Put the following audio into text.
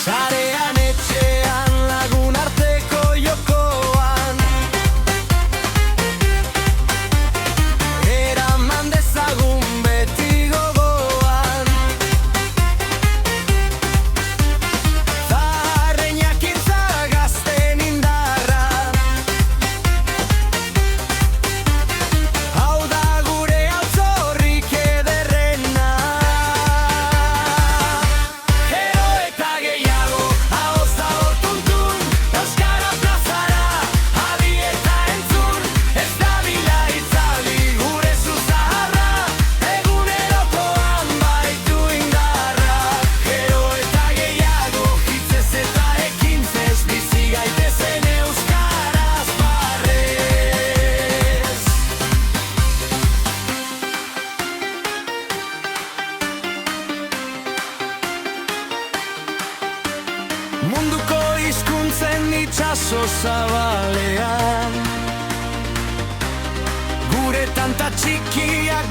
Sarean etxean lagun arteko jokoan eraman dezagun beti gogoan zaharren jakintza gazten indarra hau da gure altzorrik ederrena gero eta gehiago ahoz aho tuntun euskara plazara adi eta entzun ez dabila itzali gure zuzaharra egunerokoan baitu indarra gero eta gehiago hitzez eta ekintzez bizi gaitezen euskaraz barrez munduko hizkuntzen itsaso zabalean gure tanta txikiak